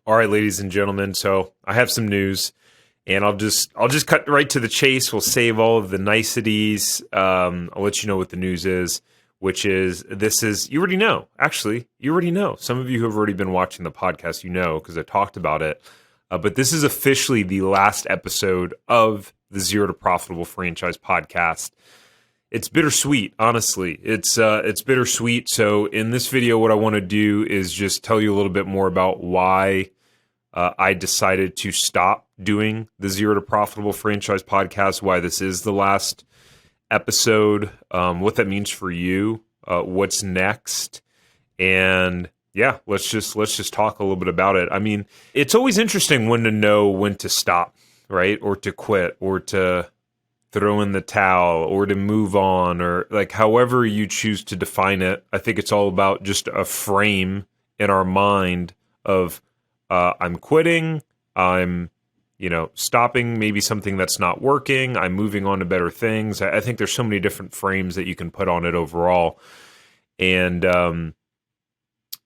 All right, ladies and gentlemen. So I have some news, and I'll just cut right to the chase. We'll save all of the niceties. I'll let you know what the news is, which is you already know. Actually, you already know. Some of you who have already been watching the podcast, you know, because I talked about it. But this is officially the last episode of the Zero to Profitable Franchise podcast. It's bittersweet, honestly. It's bittersweet. So in this video, what I want to do is just tell you a little bit more about why I decided to stop doing the Zero to Profitable Franchise podcast, why this is the last episode, what that means for you, what's next, and yeah, let's just talk a little bit about it. I mean, it's always interesting when to know when to stop, right? Or to quit, or to throw in the towel, or to move on, or like however you choose to define it. I think it's all about just a frame in our mind of I'm quitting, I'm stopping maybe something that's not working, I'm moving on to better things. I think there's so many different frames that you can put on it overall. And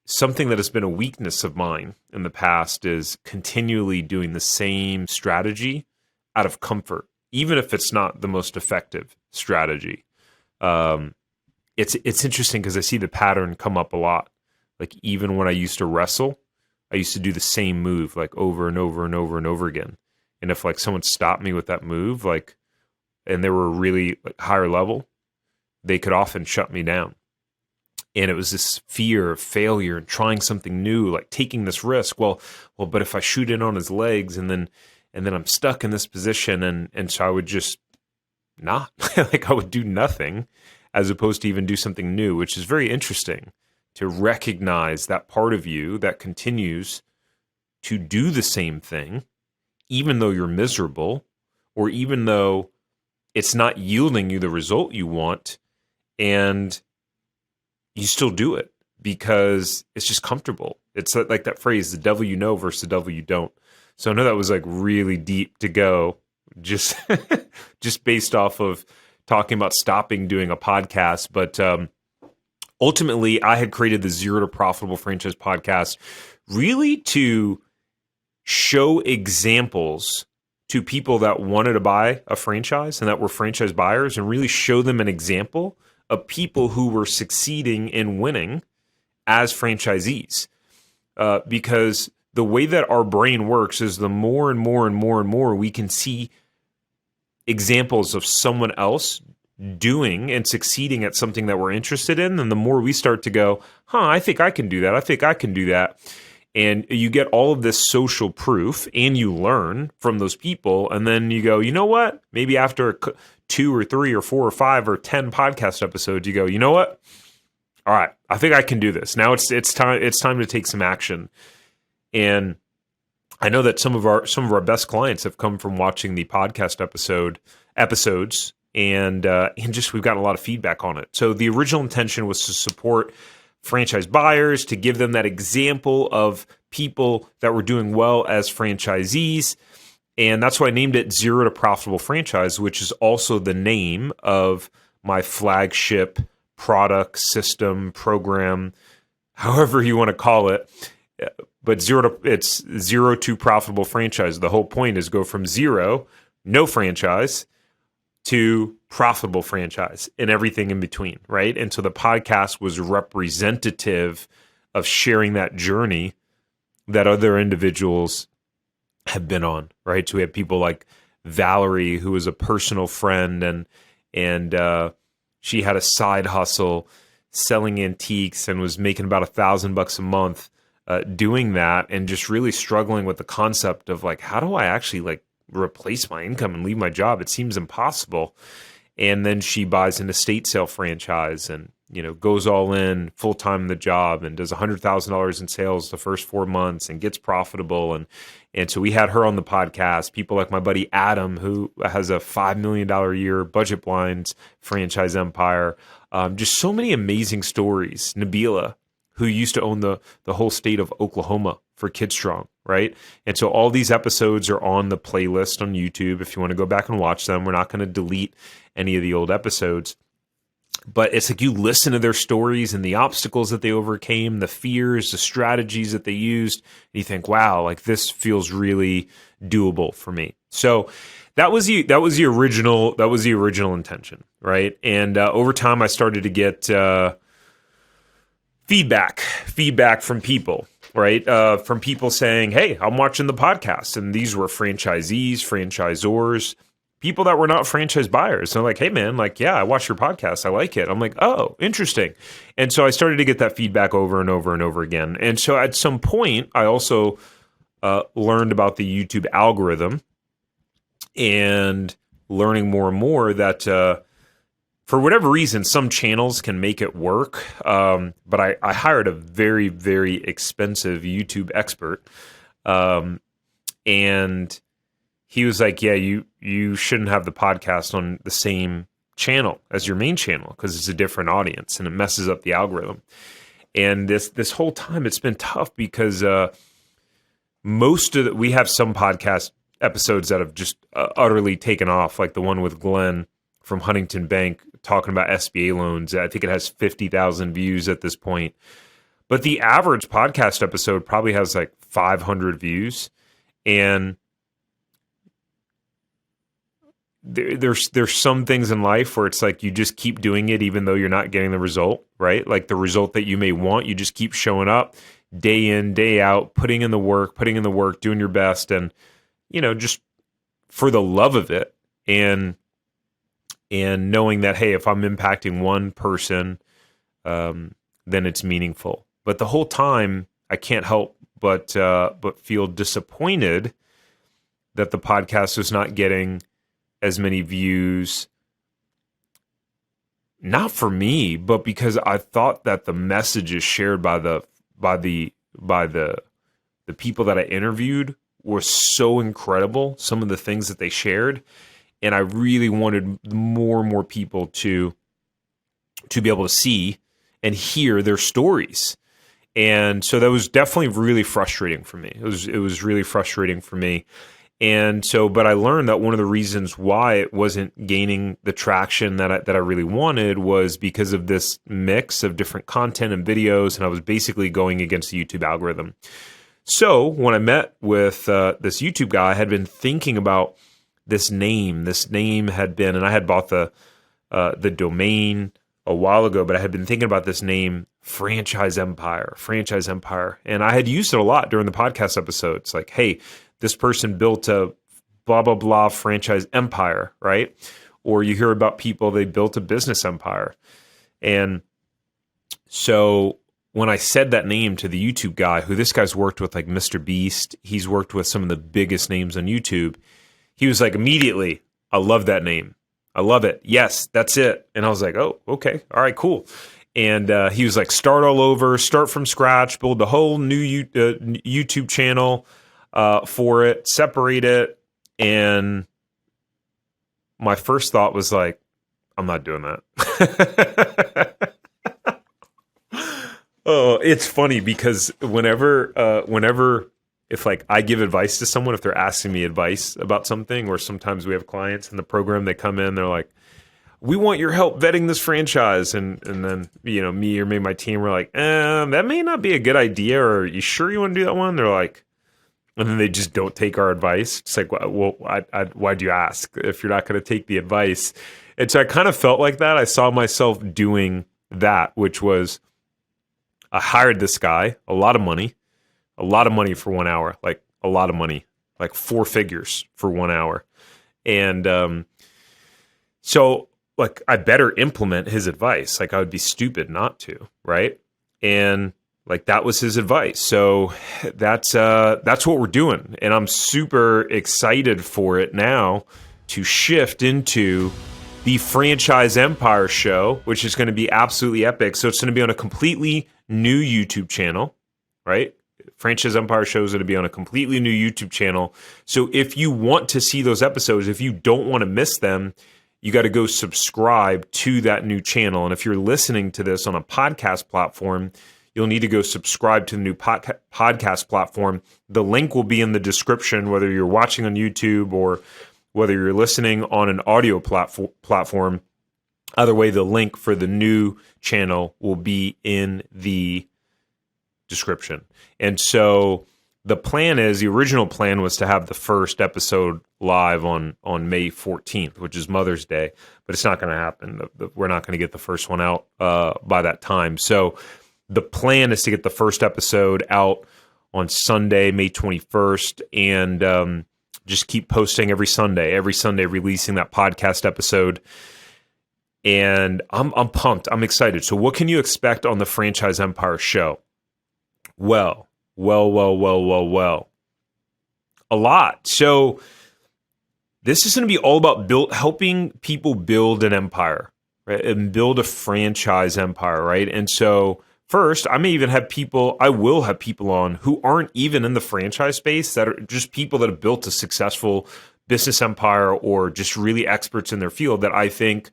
something that has been a weakness of mine in the past is continually doing the same strategy out of comfort, even if it's not the most effective strategy. It's interesting because I see the pattern come up a lot. Like even when I used to wrestle, I used to do the same move like over and over and over and over again. And if like someone stopped me with that move, like, and they were really higher level, they could often shut me down. And it was this fear of failure and trying something new, like taking this risk. Well, but if I shoot in on his legs and then I'm stuck in this position, and so I would just not like I would do nothing as opposed to even do something new, which is very interesting to recognize that part of you that continues to do the same thing, even though you're miserable, or even though it's not yielding you the result you want, and you still do it because it's just comfortable. It's like that phrase, the devil you know versus the devil you don't. So I know that was like really deep to go, just just based off of talking about stopping doing a podcast. But ultimately, I had created the Zero to Profitable Franchise podcast really to show examples to people that wanted to buy a franchise and that were franchise buyers, and really show them an example of people who were succeeding and winning as franchisees. Because the way that our brain works is the more and more and more and more we can see examples of someone else doing and succeeding at something that we're interested in, then the more we start to go, I think I can do that. I think I can do that. And you get all of this social proof, and you learn from those people. And then you go, you know what? Maybe after 2 or 3 or 4 or 5 or 10 podcast episodes, you go, you know what? All right, I think I can do this. Now it's time to take some action. And I know that some of our best clients have come from watching the podcast episodes, and just we've gotten a lot of feedback on it. So the original intention was to support franchise buyers, to give them that example of people that were doing well as franchisees. And that's why I named it Zero to Profitable Franchise, which is also the name of my flagship product, system, program, however you want to call it. But it's Zero to Profitable Franchise. The whole point is go from zero, no franchise, to profitable franchise and everything in between, right? And so the podcast was representative of sharing that journey that other individuals have been on, right? So we have people like Valerie, who was a personal friend, and she had a side hustle selling antiques and was making about $1,000 a month doing that, and just really struggling with the concept of like, how do I actually like replace my income and leave my job? It seems impossible. And then she buys an estate sale franchise and, goes all in full time in the job and does $100,000 in sales the first 4 months and gets profitable. And so we had her on the podcast. People like my buddy Adam, who has a $5 million a year budget blinds franchise empire. Just so many amazing stories. Nabila, who used to own the whole state of Oklahoma for Kidstrong, right? And so all these episodes are on the playlist on YouTube if you want to go back and watch them. We're not going to delete any of the old episodes. But it's like you listen to their stories and the obstacles that they overcame, the fears, the strategies that they used, and you think, wow, like this feels really doable for me. So that was the original intention, right? And over time, I started to get feedback from people, right? From people saying, hey, I'm watching the podcast. And these were franchisees, franchisors, people that were not franchise buyers. And they're like, hey, man, like, yeah, I watch your podcast. I like it. I'm like, oh, interesting. And so I started to get that feedback over and over and over again. And so at some point, I also learned about the YouTube algorithm and learning more and more that for whatever reason, some channels can make it work. But I hired a very, very expensive YouTube expert. And he was like, yeah, you shouldn't have the podcast on the same channel as your main channel because it's a different audience and it messes up the algorithm. And this whole time it's been tough because we have some podcast episodes that have just utterly taken off, like the one with Glenn from Huntington Bank talking about SBA loans. I think it has 50,000 views at this point. But the average podcast episode probably has like 500 views. And there's some things in life where it's like you just keep doing it even though you're not getting the result, right? Like the result that you may want, you just keep showing up day in, day out, putting in the work, doing your best, and just for the love of it, and knowing that, hey, if I'm impacting one person, then it's meaningful. But the whole time, I can't help but feel disappointed that the podcast was not getting as many views, not for me, but because I thought that the messages shared by the people that I interviewed were so incredible, some of the things that they shared, and I really wanted more and more people to be able to see and hear their stories. And so that was definitely really frustrating for me. It was really frustrating for me. And so, but I learned that one of the reasons why it wasn't gaining the traction that I really wanted was because of this mix of different content and videos, and I was basically going against the YouTube algorithm. So when I met with this YouTube guy, I had been thinking about this name. This name had been, and I had bought the domain a while ago, but I had been thinking about this name, Franchise Empire, and I had used it a lot during the podcast episodes. Like, hey, this person built a blah, blah, blah franchise empire, right? Or you hear about people, they built a business empire. And so when I said that name to the YouTube guy, who this guy's worked with, like Mr. Beast, he's worked with some of the biggest names on YouTube. He was like, immediately, I love that name. I love it. Yes, that's it. And I was like, oh, okay. All right, cool. And he was like, start all over, start from scratch, build a whole new YouTube channel for it, separate it. And my first thought was like, I'm not doing that. Oh, it's funny because whenever if like I give advice to someone, if they're asking me advice about something, or sometimes we have clients in the program, they come in, they're like, we want your help vetting this franchise. And then, me or maybe my team were like, that may not be a good idea. Or are you sure you want to do that one? They're like, and then they just don't take our advice. It's like, well, why'd you ask if you're not going to take the advice? And so I kind of felt like that. I saw myself doing that, which was I hired this guy, a lot of money for 1 hour, like a lot of money, like 4 figures for 1 hour. And so like I better implement his advice. Like I would be stupid not to, right? And like that was his advice. So that's what we're doing. And I'm super excited for it now to shift into the Franchise Empire show, which is going to be absolutely epic. So it's going to be on a completely new YouTube channel, right? Franchise Empire show is going to be on a completely new YouTube channel. So if you want to see those episodes, if you don't want to miss them, you got to go subscribe to that new channel. And if you're listening to this on a podcast platform, you'll need to go subscribe to the new podcast platform. The link will be in the description, whether you're watching on YouTube or whether you're listening on an audio platform. Either way, the link for the new channel will be in the description. And so the plan is, the original plan was to have the first episode live on May 14th, which is Mother's Day, but it's not going to happen. We're not going to get the first one out by that time. So the plan is to get the first episode out on Sunday, May 21st, and just keep posting every Sunday releasing that podcast episode. And I'm pumped. I'm excited. So what can you expect on the Franchise Empire show? Well. A lot. So this is going to be all about helping people build an empire, right? And build a franchise empire, right? And so first, I will have people on who aren't even in the franchise space, that are just people that have built a successful business empire or just really experts in their field that I think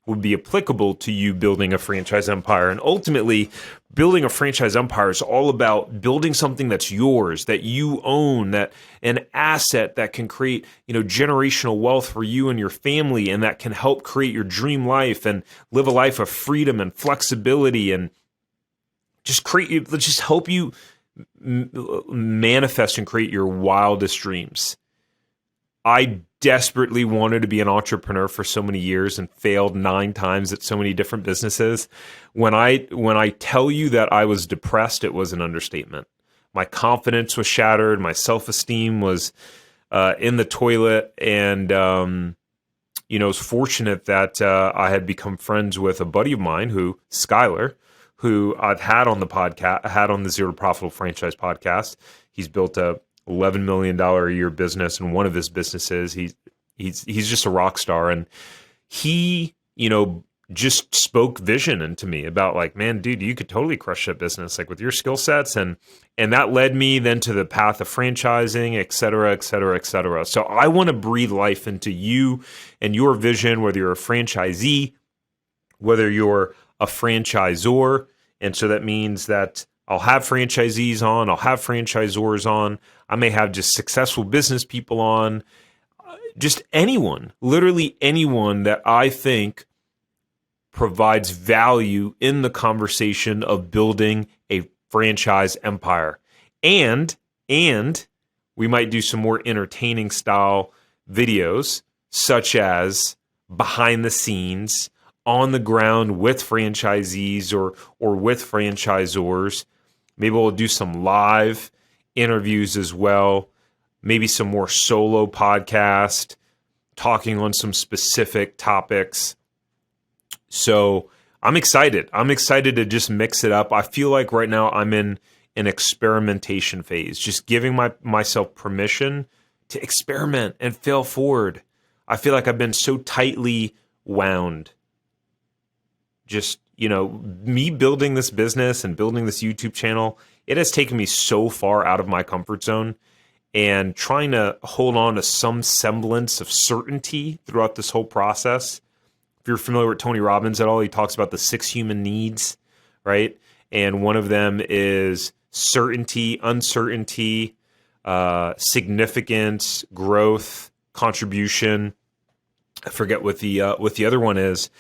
would be applicable to you building a franchise empire. And ultimately, building a franchise empire is all about building something that's yours, that you own, that an asset that can create, generational wealth for you and your family, and that can help create your dream life and live a life of freedom and flexibility, and just help you manifest and create your wildest dreams. I desperately wanted to be an entrepreneur for so many years and failed 9 times at so many different businesses. When I tell you that I was depressed, it was an understatement. My confidence was shattered. My self-esteem was in the toilet. And, I was fortunate that I had become friends with a buddy of mine, Skylar, who I've had on the podcast, had on the Zero to Profitable Franchise podcast. He's built a $11 million a year business, and one of his businesses, he's just a rock star. And he, just spoke vision into me about, like, man, dude, you could totally crush that business, like, with your skill sets. And that led me then to the path of franchising, et cetera, et cetera, et cetera. So I want to breathe life into you and your vision, whether you're a franchisee, whether you're a franchisor. And so that means that I'll have franchisees on, I'll have franchisors on, I may have just successful business people on, just anyone, literally anyone that I think provides value in the conversation of building a franchise empire. And we might do some more entertaining style videos, such as behind the scenes, on the ground with franchisees or with franchisors. Maybe we'll do some live interviews as well. Maybe some more solo podcast, talking on some specific topics. So I'm excited. I'm excited to just mix it up. I feel like right now I'm in an experimentation phase, just giving myself permission to experiment and fail forward. I feel like I've been so tightly wound. Just, me building this business and building this YouTube channel, it has taken me so far out of my comfort zone, and trying to hold on to some semblance of certainty throughout this whole process. If you're familiar with Tony Robbins at all, he talks about the 6 human needs, right? And one of them is certainty, uncertainty, significance, growth, contribution. I forget what the other one is.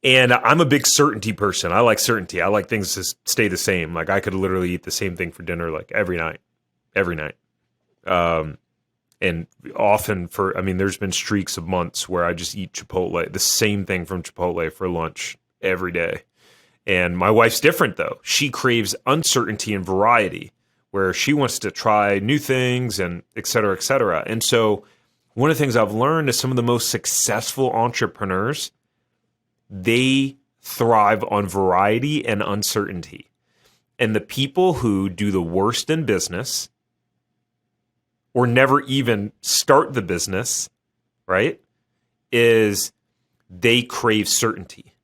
And I'm a big certainty person. I like certainty. I like things to stay the same. Like, I could literally eat the same thing for dinner, like, every night. And often there's been streaks of months where I just eat Chipotle, the same thing from Chipotle for lunch every day. And my wife's different, though. She craves uncertainty and variety, where she wants to try new things and et cetera, et cetera. And so one of the things I've learned is some of the most successful entrepreneurs, they thrive on variety and uncertainty. And the people who do the worst in business, or never even start the business, right, is they crave certainty.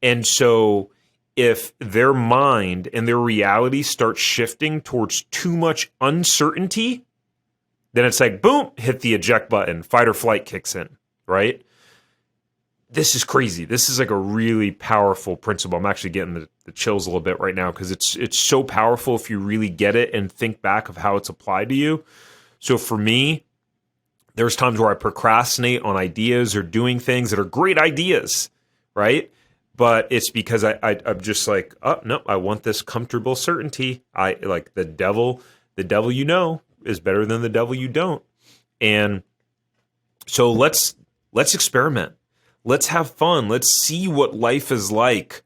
And so if their mind and their reality starts shifting towards too much uncertainty, then it's like, boom, hit the eject button, fight or flight kicks in, right? This is crazy. This is like a really powerful principle. I'm actually getting the chills a little bit right now, because it's so powerful if you really get it and think back of how it's applied to you. So for me, There's times where I procrastinate on ideas or doing things that are great ideas, right? But it's because I'm just like, oh no, I want this comfortable certainty. I like the devil you know is better than the devil you don't. And so let's experiment. Let's have fun. Let's see what life is like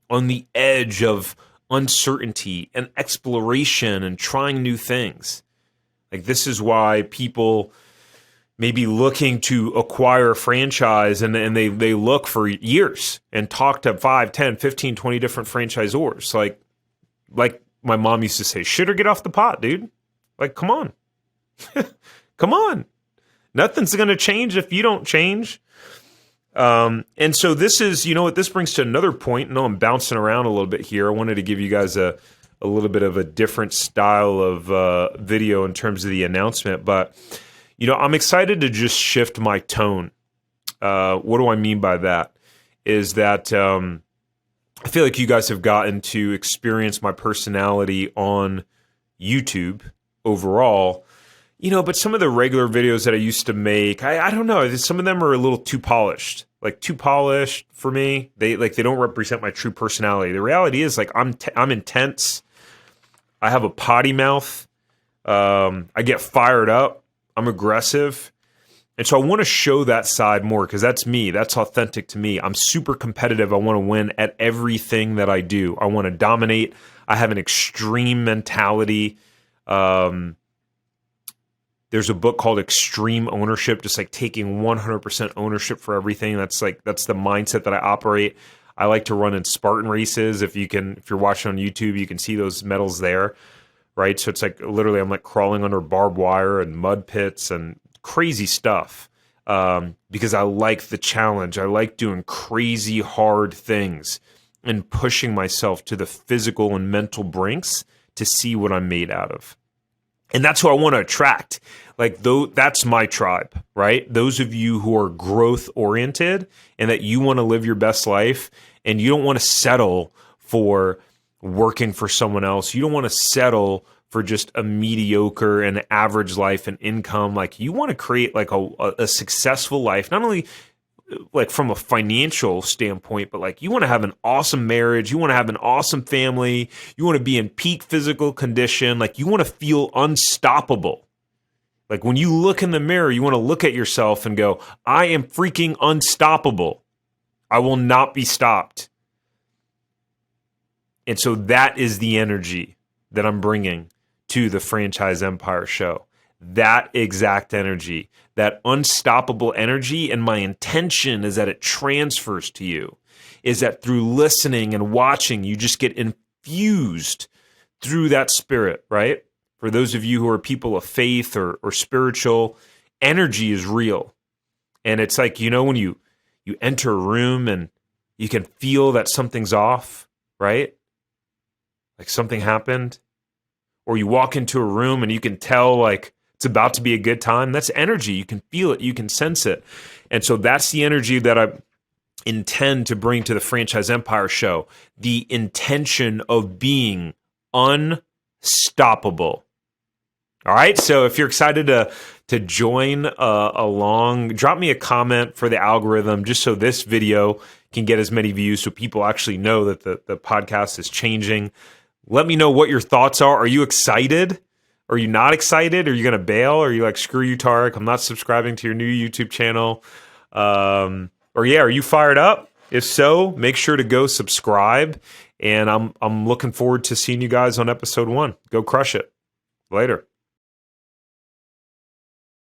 on the edge of uncertainty and exploration and trying new things. Like this is why people may be looking to acquire a franchise and they look for years and talk to 5, 10, 15, 20 different franchisors. Like my mom used to say, shit or get off the pot, dude. Like, come on. Come on. Nothing's going to change if you don't change. And so this is, you know what, this brings to another point. No, I'm bouncing around a little bit here. I wanted to give you guys a little bit of a different style of video in terms of the announcement. But, you know, I'm excited to just shift my tone. What do I mean by that? Is that I feel like you guys have gotten to experience my personality on YouTube overall. You know, but some of the regular videos that I used to make, I don't know. Some of them are a little too polished, like too polished for me. They don't represent my true personality. The reality is, like, I'm intense. I have a potty mouth. I get fired up. I'm aggressive, and so I want to show that side more because that's me. That's authentic to me. I'm super competitive. I want to win at everything that I do. I want to dominate. I have an extreme mentality. There's a book called Extreme Ownership, just like taking 100% ownership for everything. That's the mindset that I operate. I like to run in Spartan races. If you're watching on YouTube, you can see those medals there, right? So it's like literally I'm like crawling under barbed wire and mud pits and crazy stuff because I like the challenge. I like doing crazy hard things and pushing myself to the physical and mental brinks to see what I'm made out of. And that's who I want to attract. Like, that's my tribe, right? Those of you who are growth oriented and that you want to live your best life and you don't want to settle for working for someone else. You don't want to settle for just a mediocre and average life and income. Like, you want to create like a successful life, not only like from a financial standpoint, but like you want to have an awesome marriage, you want to have an awesome family, you want to be in peak physical condition, like you want to feel unstoppable. Like when you look in the mirror, you want to look at yourself and go, I am freaking unstoppable. I will not be stopped. And so that is the energy that I'm bringing to the Franchise Empire show. That exact energy, that unstoppable energy, and my intention is that it transfers to you, is that through listening and watching, you just get infused through that spirit, right? For those of you who are people of faith or spiritual, energy is real. And it's like, you know, when you enter a room and you can feel that something's off, right? Like something happened. Or you walk into a room and you can tell like it's about to be a good time. That's energy. You can feel it. You can sense it. And so that's the energy that I intend to bring to the Franchise Empire show. The intention of being unstoppable. All right. So if you're excited to join along, drop me a comment for the algorithm just so this video can get as many views so people actually know that the podcast is changing. Let me know what your thoughts are. Are you excited? Are you not excited? Are you going to bail? Are you like, screw you, Tariq, I'm not subscribing to your new YouTube channel? Or yeah, are you fired up? If so, make sure to go subscribe. And I'm looking forward to seeing you guys on episode 1. Go crush it. Later.